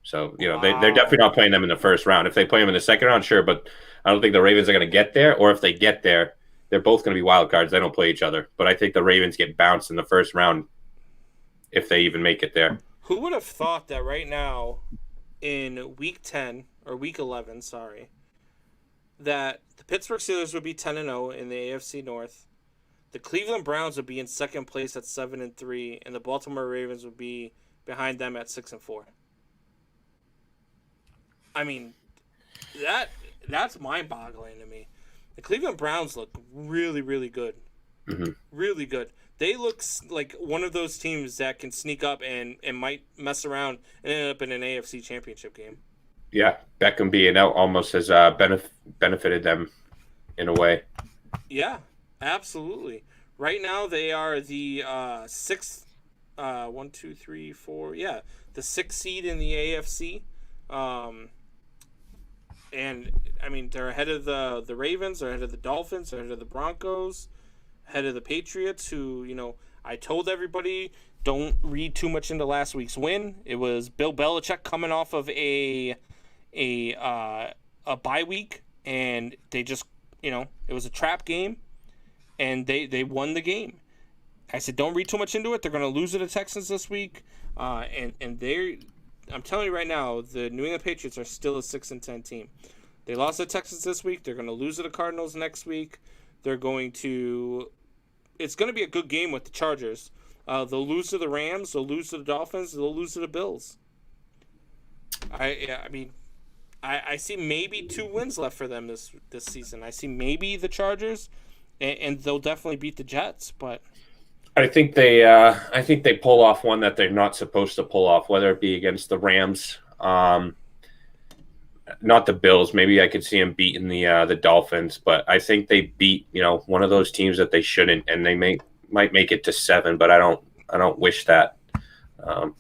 So, they're definitely not playing them in the first round. If they play them in the second round, sure, but I don't think the Ravens are going to get there, or if they get there, they're both going to be wild cards. They don't play each other. But I think the Ravens get bounced in the first round if they even make it there. Who would have thought that right now in week 10 or week 11, that the Pittsburgh Steelers would be 10-0 in the AFC North, the Cleveland Browns would be in second place at 7-3, and the Baltimore Ravens would be behind them at 6-4. I mean, that's mind-boggling to me. The Cleveland Browns look really, really good. Mm-hmm. Really good. They look like one of those teams that can sneak up and might mess around and end up in an AFC Championship game. Yeah, Beckham being out almost has benefited them in a way. Yeah, absolutely. Right now they are the sixth, the sixth seed in the AFC. And I mean, they're ahead of the Ravens, they're ahead of the Dolphins, they're ahead of the Broncos, ahead of the Patriots, who, I told everybody don't read too much into last week's win. It was Bill Belichick coming off of a bye week, and they just, it was a trap game, and they won the game. I said don't read too much into it. They're going to lose to the Texans this week, and I'm telling you right now, the New England Patriots are still a 6-10 team. They lost to the Texans this week. They're going to lose to the Cardinals next week. It's going to be a good game with the Chargers. They'll lose to the Rams. They'll lose to the Dolphins. They'll lose to the Bills. I see maybe 2 wins left for them this season. I see maybe the Chargers, and they'll definitely beat the Jets. But I think they pull off one that they're not supposed to pull off, whether it be against the Rams, not the Bills. Maybe I could see them beating the Dolphins, but I think they beat one of those teams that they shouldn't, and they might make it to 7. But I don't wish that.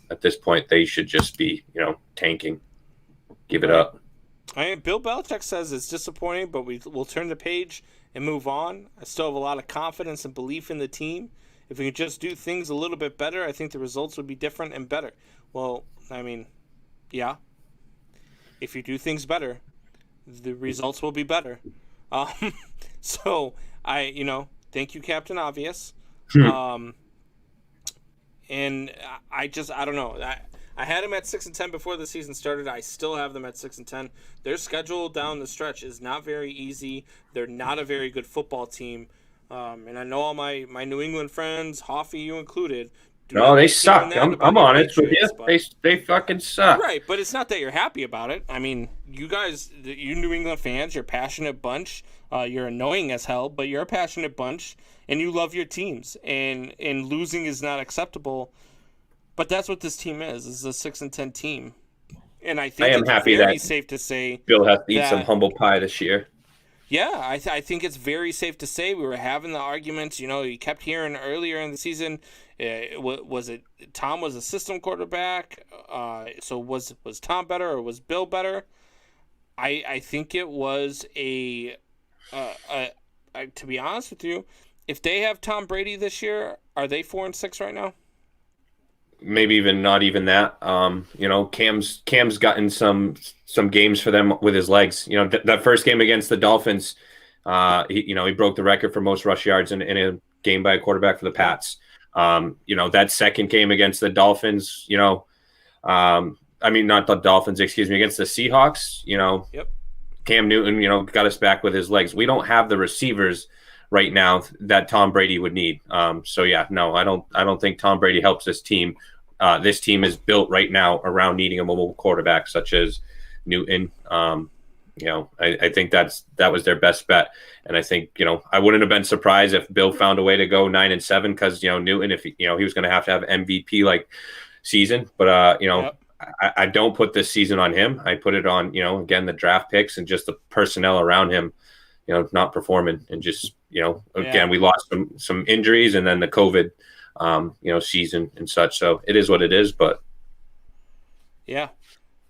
At this point, they should just be tanking, give it up. Bill Belichick says it's disappointing, but we'll turn the page and move on. I still have a lot of confidence and belief in the team. If we could just do things a little bit better, I think the results would be different and better. Well, I mean, yeah. If you do things better, the results will be better. So thank you, Captain Obvious. And I don't know. I had them at 6-10 before the season started. I still have them at 6-10. Their schedule down the stretch is not very easy. They're not a very good football team. And I know all my New England friends, Hoffy, you included. No, they suck. I'm honest with you. They fucking suck. Right, but it's not that you're happy about it. I mean, you guys, you New England fans, you're a passionate bunch. You're annoying as hell, but you're a passionate bunch, and you love your teams. And losing is not acceptable. But that's what this team is. This is a 6-10 team. And I think it's very safe to say Bill has to eat some humble pie this year. Yeah, I think it's very safe to say we were having the arguments. You kept hearing earlier in the season, was it Tom was a system quarterback? So was Tom better or was Bill better? I think it was to be honest with you, if they have Tom Brady this year, are they 4-6 right now? Maybe even not even that. Cam's gotten some games for them with his legs. That first game against the Dolphins, he broke the record for most rush yards in a game by a quarterback for the Pats. That second game against the Dolphins, not the Dolphins, excuse me, against the Seahawks, Yep. Cam Newton, got us back with his legs. We don't have the receivers right now that Tom Brady would need. I don't think Tom Brady helps this team. This team is built right now around needing a mobile quarterback such as Newton. I think that was their best bet. And I think, I wouldn't have been surprised if Bill found a way to go 9-7 because, Newton, if he was going to have MVP like season, but Yep. I don't put this season on him. I put it on, again, the draft picks and just the personnel around him, not performing and just, again, we lost some injuries and then the COVID, season and such. So it is what it is, but. Yeah.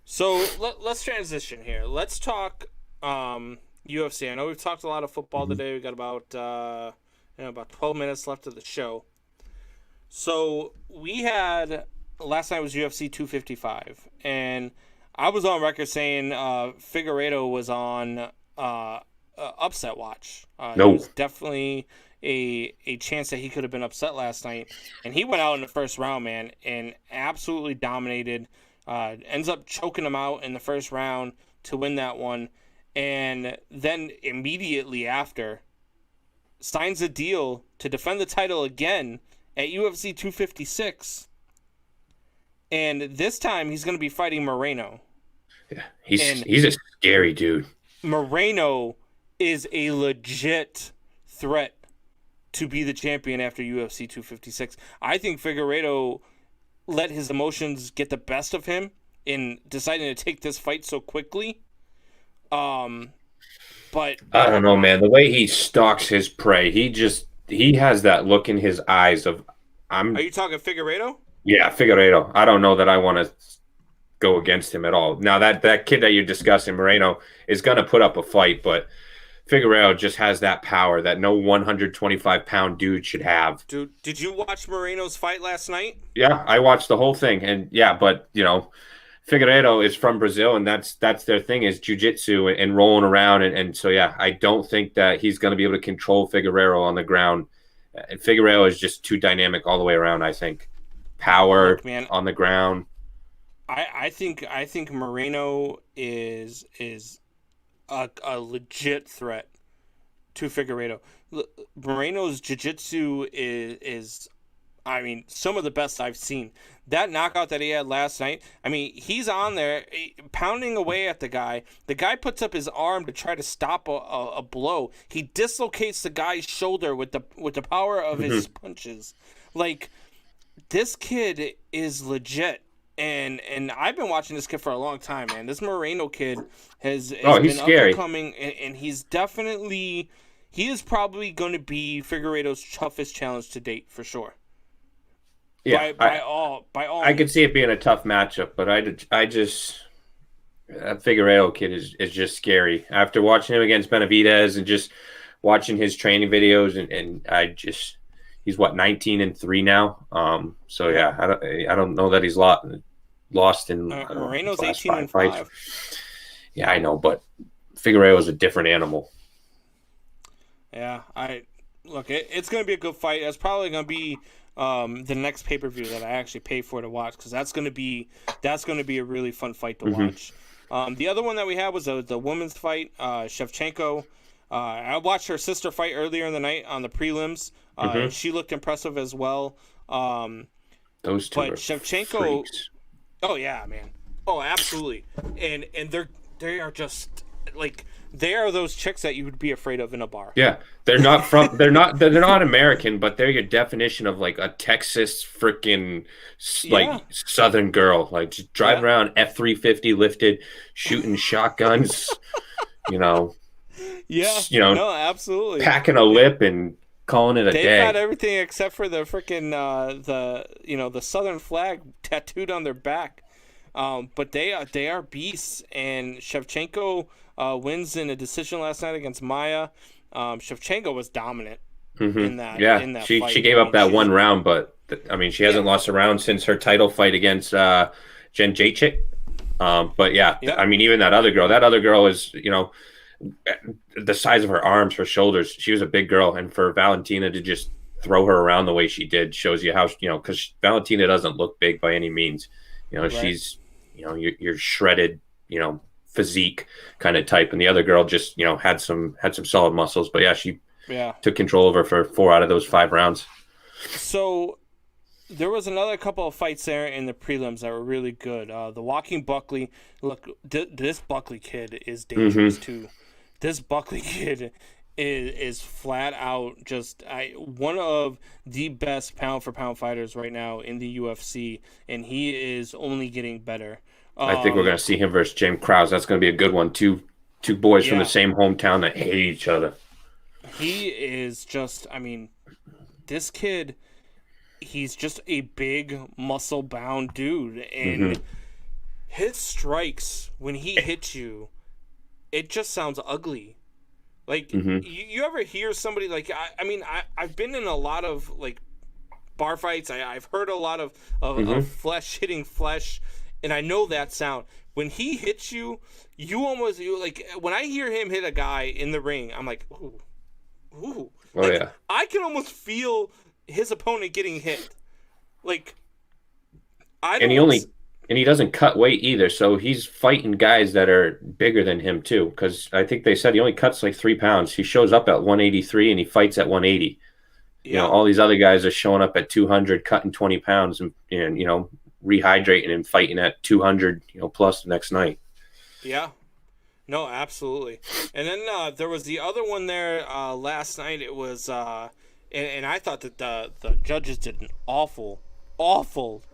So let's transition here. Let's talk UFC. I know we've talked a lot of football today. We got about 12 minutes left of the show. So we had last night was UFC 255, and I was on record saying Figueiredo was on upset watch. No, There was definitely a chance that he could have been upset last night, and he went out in the first round, man, and absolutely dominated. Ends up choking him out in the first round to win that one, and then immediately after signs a deal to defend the title again at UFC 256. And this time he's going to be fighting Moreno. Yeah, he's a scary dude. Moreno is a legit threat to be the champion after UFC 256. I think Figueiredo let his emotions get the best of him in deciding to take this fight so quickly. But I don't know, man. The way he stalks his prey, he has that look in his eyes of Are you talking Figueiredo? Yeah, Figueiredo. I don't know that I want to go against him at all. Now that kid that you're discussing, Moreno, is going to put up a fight, but Figueiredo just has that power that no 125-pound dude should have. Dude, did you watch Moreno's fight last night? Yeah, I watched the whole thing, and but Figueiredo is from Brazil, and that's their thing is jiu-jitsu and rolling around, and so I don't think that he's going to be able to control Figueiredo on the ground. And Figueiredo is just too dynamic all the way around. I think power on the ground. I think Moreno is a legit threat to Figueiredo. Moreno's jiu-jitsu is some of the best I've seen. That knockout that he had last night, he's on there pounding away at the guy. The guy puts up his arm to try to stop a blow. He dislocates the guy's shoulder with the power of his punches. Like, this kid is legit. And I've been watching this kid for a long time, man. This Moreno kid has been scary. Up and coming, and he's definitely he is probably going to be Figueiredo's toughest challenge to date for sure. Yeah, by all. I could see it being a tough matchup, but that Figueiredo kid is just scary. After watching him against Benavidez and just watching his training videos, and he's 19-3 now. I don't know that he's lost in Moreno's last 18-5. Yeah, I know, but Figueiredo is a different animal. Yeah, it's going to be a good fight. It's probably going to be the next pay-per-view that I actually pay for to watch, because that's going to be a really fun fight to watch. The other one that we had was the women's fight, Shevchenko. I watched her sister fight earlier in the night on the prelims. She looked impressive as well. Those two are Shevchenko, freaks. Oh yeah, man. Oh, absolutely. And they are just like, they are those chicks that you would be afraid of in a bar. Yeah, they're not American, but they're your definition of like a Texas freaking Southern girl, like just driving around F-350 lifted, shooting shotguns, no, absolutely, packing a lip and calling it a day. They've got everything except for the freaking the Southern flag tattooed on their back. But they are beasts, and Shevchenko wins in a decision last night against Maya. Shevchenko was dominant in that. Yeah, in that fight. She gave up that one round, but she hasn't lost a round since her title fight against Jen Jacek. But even that other girl is the size of her arms, her shoulders. She was a big girl, and for Valentina to just throw her around the way she did shows you how, because Valentina doesn't look big by any means. Right. She's, you're shredded, physique kind of type, and the other girl just, had some solid muscles. But yeah, she took control of her for 4 out of those 5 rounds. So there was another couple of fights there in the prelims that were really good. The Joaquin Buckley, look, this Buckley kid is dangerous too. This Buckley kid is flat out just one of the best pound for pound fighters right now in the UFC, and he is only getting better. I think we're going to see him versus James Krause. That's going to be a good one. Two boys from the same hometown that hate each other. He is just, this kid, he's just a big muscle-bound dude, and his strikes, when he hits you, it just sounds ugly. Like, you ever hear somebody, like, I've been in a lot of, like, bar fights. I've heard a lot of flesh hitting flesh, and I know that sound. When he hits you, like, when I hear him hit a guy in the ring, I'm like, ooh. Oh, like, yeah. I can almost feel his opponent getting hit. Like, And he doesn't cut weight either, so he's fighting guys that are bigger than him too. Because I think they said he only cuts like 3 pounds. He shows up at 183 and he fights at 180. Yeah. All these other guys are showing up at 200, cutting 20 pounds, and rehydrating and fighting at 200, plus the next night. Yeah. No, absolutely. And then there was the other one there last night. It was, and I thought that the judges did an awful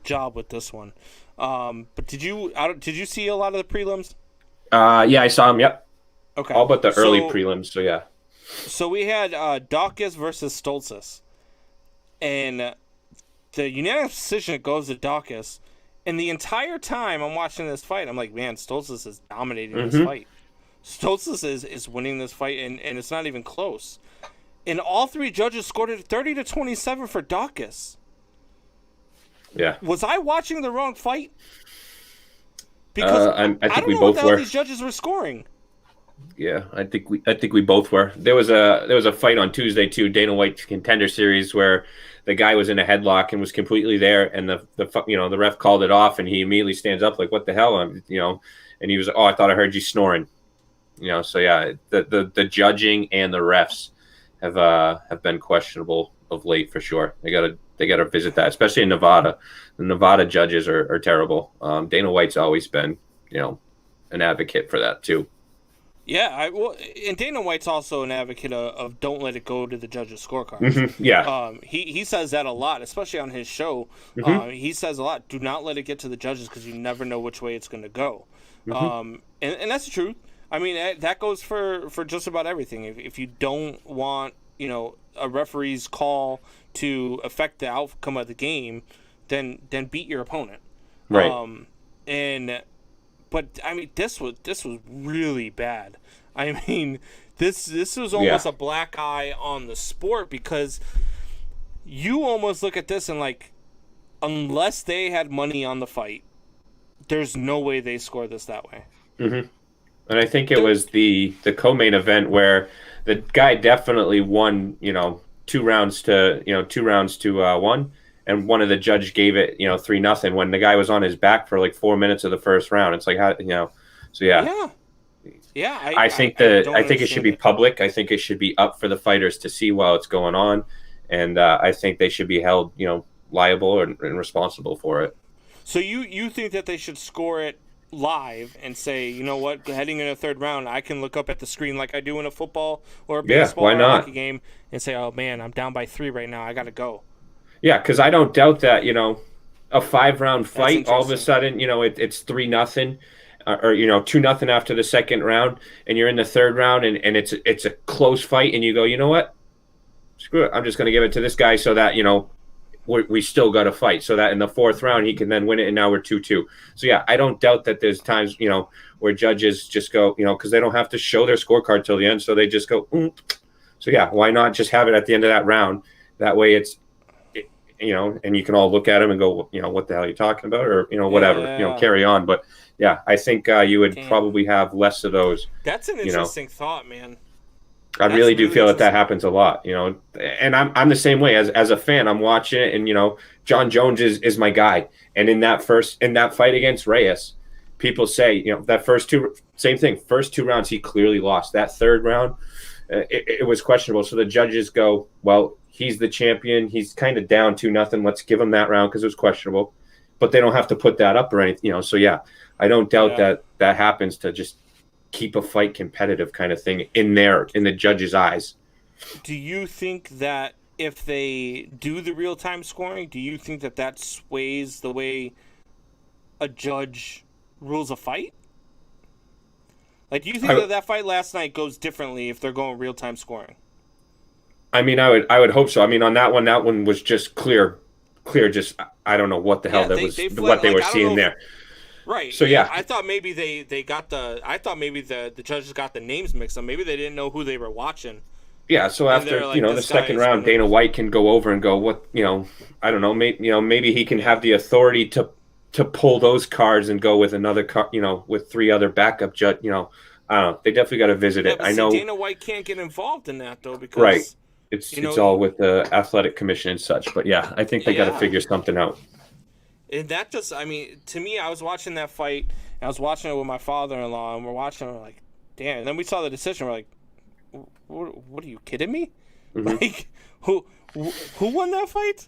job with this one. But did you see a lot of the prelims? Yeah, I saw him. Yep. Okay. All but the early prelims. So yeah. So we had Dawkins versus Stoltzfus, and the unanimous decision goes to Dawkins. And the entire time I'm watching this fight, I'm like, man, Stoltzfus is dominating this fight. Stoltzfus is winning this fight, and it's not even close. And all 3 judges scored it 30-27 for Dawkins. Yeah. Was I watching the wrong fight? Because I think don't we know both what were. These judges were scoring. Yeah, I think we both were. There was a fight on Tuesday too, Dana White's Contender Series, where the guy was in a headlock and was completely there, and the ref called it off, and he immediately stands up like, "What the hell?" And he was, "Oh, I thought I heard you snoring." So yeah, the judging and the refs have been questionable of late for sure. They gotta visit that, especially in Nevada. The Nevada judges are terrible. Dana White's always been an advocate for that too. Yeah, and Dana White's also an advocate of don't let it go to the judges' scorecards. Yeah. He says that a lot, especially on his show. He says a lot, do not let it get to the judges because you never know which way it's going to go. And that's the truth. That goes for just about everything. If you don't want, a referee's call to affect the outcome of the game, then beat your opponent. Right. But this was really bad. This was almost a black eye on the sport, because you almost look at this and like, unless they had money on the fight, there's no way they score this that way. And I think it was the co-main event where the guy definitely won, 2 rounds to 1. And one of the judge gave it, 3-0 when the guy was on his back for like 4 minutes of the first round. It's like, how, so yeah. Yeah. I think it should be public. I think it should be up for the fighters to see while it's going on. And I think they should be held, liable and responsible for it. So you think that they should score it live and say, you know what, heading in a 3rd round, I can look up at the screen like I do in a football or a baseball or a hockey game and say, oh man, I'm down by 3 right now, I gotta go. Yeah, because I don't doubt that, a 5-round fight, all of a sudden, it's 3-0 or 2-0 after the 2nd round, and you're in the 3rd round and it's a close fight, and you go, you know what? Screw it. I'm just going to give it to this guy so that, we still got to fight, so that in the 4th round he can then win it, and now we're 2-2. So yeah, I don't doubt that there's times, where judges just go, because they don't have to show their scorecard till the end, so they just go, So yeah, why not just have it at the end of that round? That way it's, and you can all look at him and go, what the hell are you talking about? Or, whatever, carry on. But yeah, I think you would probably have less of those. That's an interesting thought, man. I That's really do really feel that interesting. happens a lot, and I'm the same way as a fan. I'm watching it, and John Jones is my guy. And in that fight against Reyes, people say that same thing. First two rounds he clearly lost. That third round, it was questionable. So the judges go, well, he's the champion. He's kind of down 2-0. Let's give him that round because it was questionable. But they don't have to put that up or anything, So yeah, I don't doubt Yeah. that happens to just keep a fight competitive kind of thing in the judge's eyes. Do you think that if they do the real time scoring, do you think that sways the way a judge rules a fight? Like, do you think that fight last night goes differently if they're going real time scoring? I mean, I would hope so. I mean, on that one was just clear. Just I don't know what the hell what they were seeing there. Right. So yeah, I thought maybe they got the judges got the names mixed up. Maybe they didn't know who they were watching. Yeah. So after the second round, Dana White can go over and go, what I don't know, maybe he can have the authority to pull those cards and go with another card, with 3 other backup judge. I don't know. They definitely got to visit it. But I know Dana White can't get involved in that though because right. It's all with the athletic commission and such. But yeah, I think they got to figure something out. And that just, I mean, to me, I was watching that fight, and I was watching it with my father-in-law, and we're watching it, and we're like, damn. And then we saw the decision, we're like, what are you kidding me? Mm-hmm. Like, who won that fight?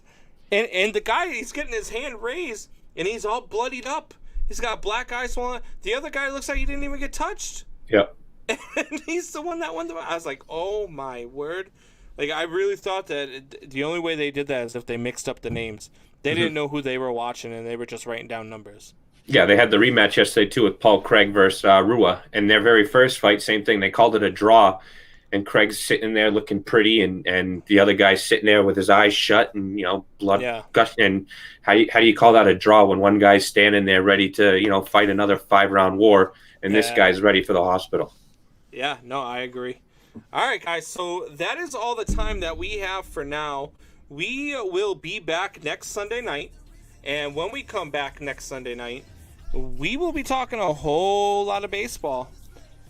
And the guy, he's getting his hand raised, and he's all bloodied up. He's got black eye swollen. The other guy looks like he didn't even get touched. Yep. And he's the one that won the fight. I was like, oh my word. Like, I really thought that the only way they did that is if they mixed up the names. They didn't know who they were watching, and they were just writing down numbers. Yeah, they had the rematch yesterday, too, with Paul Craig versus Rua. And their very first fight, same thing. They called it a draw. And Craig's sitting there looking pretty, and the other guy's sitting there with his eyes shut and, blood gushing. And how do you call that a draw when one guy's standing there ready to, fight another 5-round war, and this guy's ready for the hospital? Yeah, no, I agree. All right, guys, so that is all the time that we have for now. We will be back next Sunday night, and when we come back next Sunday night, we will be talking a whole lot of baseball,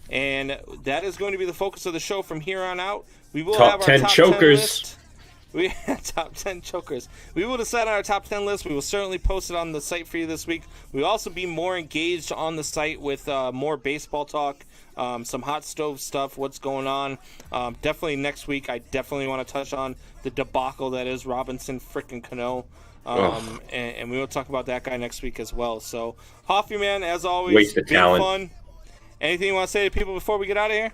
and that is going to be the focus of the show from here on out. We will have our top 10 chokers. We have top 10 chokers. We will decide on our top 10 list. We will certainly post it on the site for you this week. We'll also be more engaged on the site with more baseball talk, some hot stove stuff, what's going on. Definitely next week, I definitely want to touch on the debacle that is Robinson frickin' Cano. And we will talk about that guy next week as well. So, Hoffy, man, as always, Waste of talent. Fun. Anything you want to say to people before we get out of here?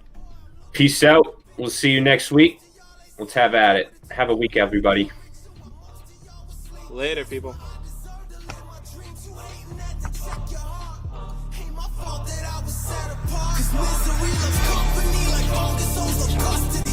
Peace out. We'll see you next week. Let's have at it. Have a week, everybody. Later, people. Cause misery loves company like fungus, souls of custody.